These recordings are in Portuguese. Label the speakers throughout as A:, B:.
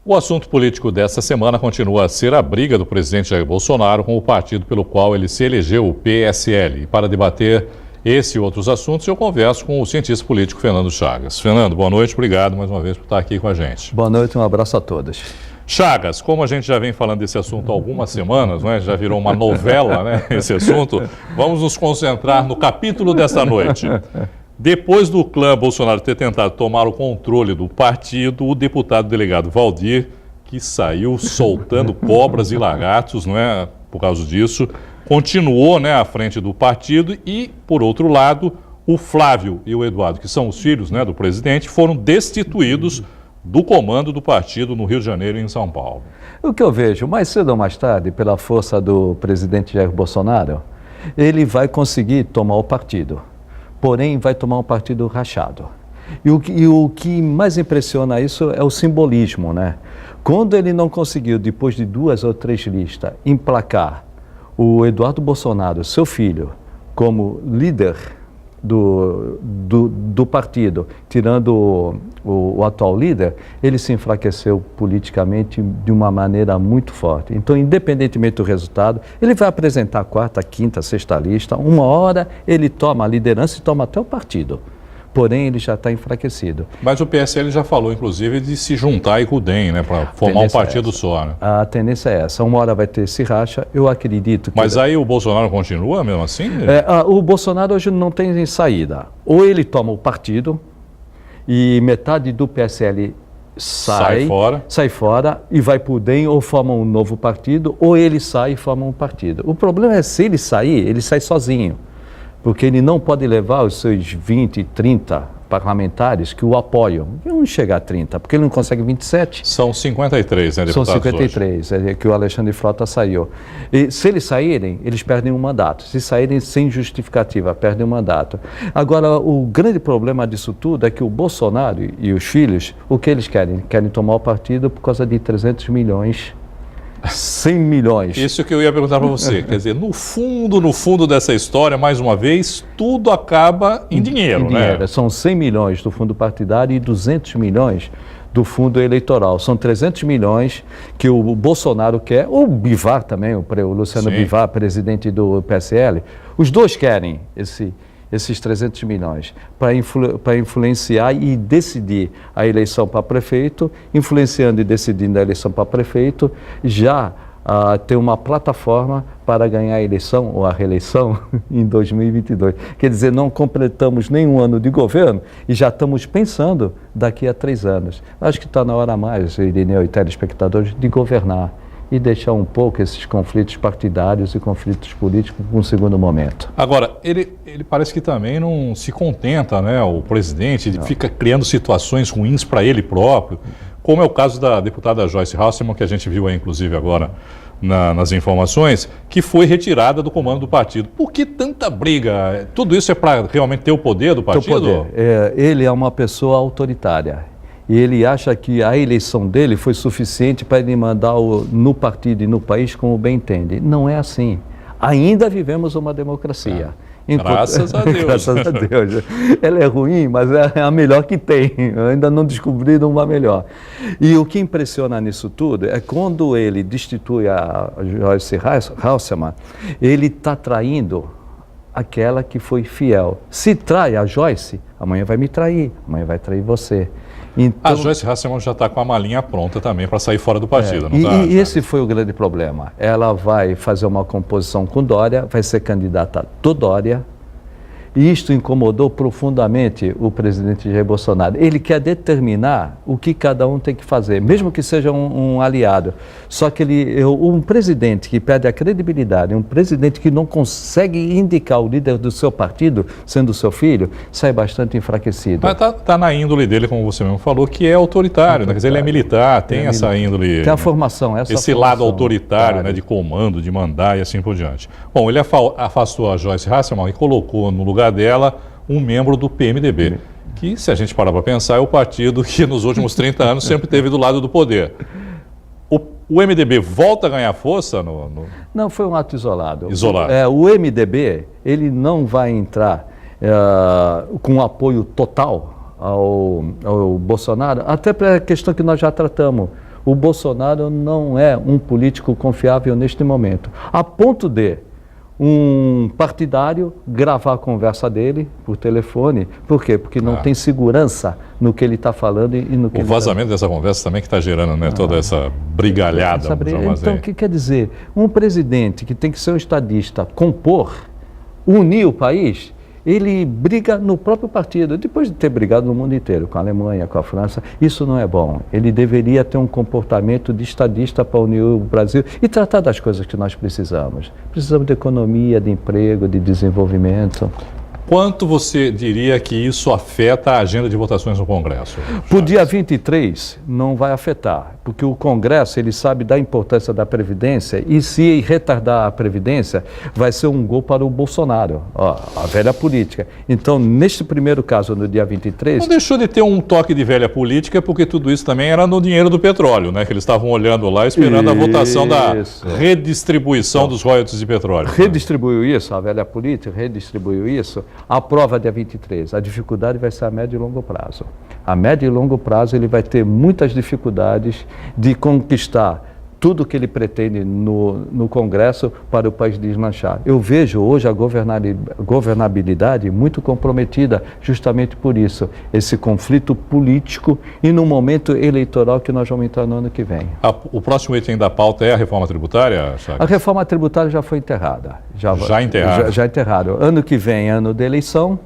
A: O assunto político desta semana continua a ser a briga do presidente Jair Bolsonaro com o partido pelo qual ele se elegeu, o PSL. E para debater esse e outros assuntos, eu converso com o cientista político Fernando Chagas. Fernando, boa noite, obrigado mais uma vez por estar aqui com a gente.
B: Boa noite, um abraço a todos.
A: Chagas, como a gente já vem falando desse assunto há algumas semanas, né, já virou uma novela, né, esse assunto, vamos nos concentrar no capítulo desta noite. Depois do clã Bolsonaro ter tentado tomar o controle do partido, o deputado delegado Valdir, que saiu soltando cobras e lagartos, não é, por causa disso, continuou, né, à frente do partido e, por outro lado, o Flávio e o Eduardo, que são os filhos, né, do presidente, foram destituídos do comando do partido no Rio de Janeiro e em São Paulo.
B: O que eu vejo, mais cedo ou mais tarde, pela força do presidente Jair Bolsonaro, ele vai conseguir tomar o partido. Porém, vai tomar um partido rachado. E o que mais impressiona isso é o simbolismo, né? Quando ele não conseguiu, depois de 2 ou 3 listas, emplacar o Eduardo Bolsonaro, seu filho, como líder do partido, tirando o atual líder, ele se enfraqueceu politicamente de uma maneira muito forte. Então, independentemente do resultado, ele vai apresentar a 4ª, 5ª, 6ª lista, uma hora ele toma a liderança e toma até o partido. Porém, ele já está enfraquecido.
A: Mas o PSL já falou, inclusive, de se juntar aí com o DEM, né, para formar um partido só, né?
B: A tendência é essa. Uma hora vai ter esse racha, eu acredito que...
A: Mas aí o Bolsonaro continua mesmo assim?
B: O Bolsonaro hoje não tem saída. Ou ele toma o partido e metade do PSL sai fora e vai para o DEM ou forma um novo partido, ou ele sai e forma um partido. O problema é se ele sair, ele sai sozinho. Porque ele não pode levar os seus 20, 30 parlamentares que o apoiam. E não chega a 30, porque ele não consegue 27.
A: São 53, né, deputados?
B: São 53, é que o Alexandre Frota saiu. E se eles saírem, eles perdem um mandato. Se saírem sem justificativa, perdem um mandato. Agora, o grande problema disso tudo é que o Bolsonaro e os filhos, o que eles querem? Querem tomar o partido por causa de 300 milhões. 100 milhões.
A: Isso que eu ia perguntar para você. Quer dizer, no fundo dessa história, mais uma vez, tudo acaba em dinheiro, né?
B: São 100 milhões do fundo partidário e 200 milhões do fundo eleitoral. São 300 milhões que o Bolsonaro quer, o Bivar também, o Luciano Bivar, presidente do PSL. Os dois querem esses 300 milhões para influenciar e decidir a eleição para prefeito, influenciando e decidindo a eleição para prefeito, já ter uma plataforma para ganhar a eleição ou a reeleição em 2022. Quer dizer, não completamos nenhum ano de governo e já estamos pensando daqui a 3 anos. Acho que está na hora mais, Irineu e telespectadores, de governar e deixar um pouco esses conflitos partidários e conflitos políticos para um segundo momento.
A: Agora, ele parece que também não se contenta, né, o presidente, ele fica criando situações ruins para ele próprio, como é o caso da deputada Joyce Hasselmann, que a gente viu aí, inclusive, agora nas informações, que foi retirada do comando do partido. Por que tanta briga? Tudo isso é para realmente ter o poder do partido?
B: Ele é uma pessoa autoritária. E ele acha que a eleição dele foi suficiente para ele mandar no partido e no país como bem entende. Não é assim. Ainda vivemos uma democracia.
A: Graças a Deus.
B: Graças a Deus. Ela é ruim, mas é a melhor que tem. Ainda não descobriram uma melhor. E o que impressiona nisso tudo é quando ele destitui a Joyce Hasselmann, ele está traindo aquela que foi fiel. Se trai a Joyce, amanhã vai me trair, amanhã vai trair você. Então,
A: a Joyce Hasselmann já está com a malinha pronta também para sair fora do partido, não está?
B: E esse foi o grande problema. Ela vai fazer uma composição com Dória, vai ser candidata do Dória, e isto incomodou profundamente o presidente Jair Bolsonaro. Ele quer determinar o que cada um tem que fazer, mesmo que seja um aliado. Só que um presidente que perde a credibilidade, um presidente que não consegue indicar o líder do seu partido, sendo seu filho, sai bastante enfraquecido.
A: Mas está na índole dele, como você mesmo falou, que é autoritário, né? Quer dizer, ele é militar, tem essa índole...
B: Tem a formação,
A: esse lado autoritário, né, de comando, de mandar e assim por diante. Bom, ele afastou a Joyce Hasselmann e colocou no lugar dela um membro do PMDB, que, se a gente parar para pensar, é o partido que nos últimos 30 anos sempre esteve do lado do poder. O MDB volta a ganhar força?
B: Não, foi um ato isolado.
A: Isolado.
B: O MDB, ele não vai entrar com apoio total ao Bolsonaro, até para a questão que nós já tratamos. O Bolsonaro não é um político confiável neste momento, a ponto de um partidário gravar a conversa dele por telefone. Por quê? Porque não tem segurança no que ele está falando e no que
A: o vazamento dessa conversa também que está gerando, né, toda essa brigalhada.
B: Então, o que quer dizer? Um presidente que tem que ser um estadista, compor, unir o país, ele briga no próprio partido, depois de ter brigado no mundo inteiro, com a Alemanha, com a França. Isso não é bom. Ele deveria ter um comportamento de estadista para unir o Brasil e tratar das coisas que nós precisamos. Precisamos de economia, de emprego, de desenvolvimento.
A: Quanto você diria que isso afeta a agenda de votações no Congresso?
B: Para o dia 23, não vai afetar, porque o Congresso ele sabe da importância da Previdência e se retardar a Previdência, vai ser um gol para o Bolsonaro, a velha política. Então, neste primeiro caso, no dia 23...
A: Não deixou de ter um toque de velha política, porque tudo isso também era no dinheiro do petróleo, né? Que eles estavam olhando lá, esperando a votação da redistribuição dos royalties de petróleo.
B: Redistribuiu isso, a velha política redistribuiu isso. A prova dia 23, a dificuldade vai ser a médio e longo prazo. A médio e longo prazo ele vai ter muitas dificuldades de conquistar tudo que ele pretende no Congresso para o país deslanchar. Eu vejo hoje a governabilidade muito comprometida justamente por isso, esse conflito político e no momento eleitoral que nós vamos entrar no ano que vem.
A: O próximo item da pauta é a reforma tributária, Chagas?
B: A reforma tributária já foi enterrada.
A: Já enterrada?
B: Já enterrada. Ano que vem, ano de eleição.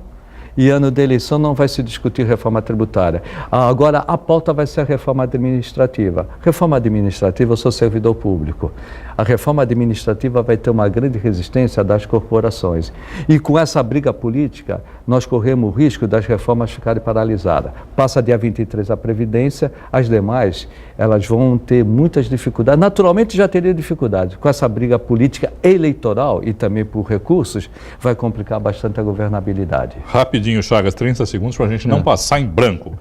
B: E ano de eleição não vai se discutir reforma tributária. Agora, a pauta vai ser a reforma administrativa. Reforma administrativa, eu sou servidor público. A reforma administrativa vai ter uma grande resistência das corporações. E com essa briga política, nós corremos o risco das reformas ficarem paralisadas. Passa dia 23 a Previdência, as demais, elas vão ter muitas dificuldades. Naturalmente já teria dificuldades. Com essa briga política eleitoral e também por recursos, vai complicar bastante a governabilidade.
A: Rapidinho, Chagas, 30 segundos para a gente não passar em branco.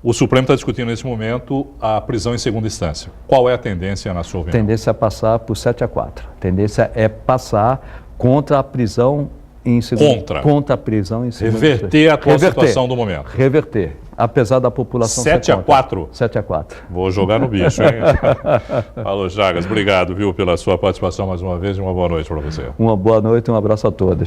A: O Supremo está discutindo nesse momento a prisão em segunda instância. Qual é a tendência na sua opinião?
B: Tendência é passar por 7-4. Tendência é passar contra a prisão em segunda. Contra a prisão em segunda.
A: Reverter a atual situação do momento.
B: Reverter. Apesar da população
A: 7-4?
B: 7-4.
A: Vou jogar no bicho, hein? Falou, Chagas. Obrigado, viu, pela sua participação mais uma vez e uma boa noite para você.
B: Uma boa noite e um abraço a todos.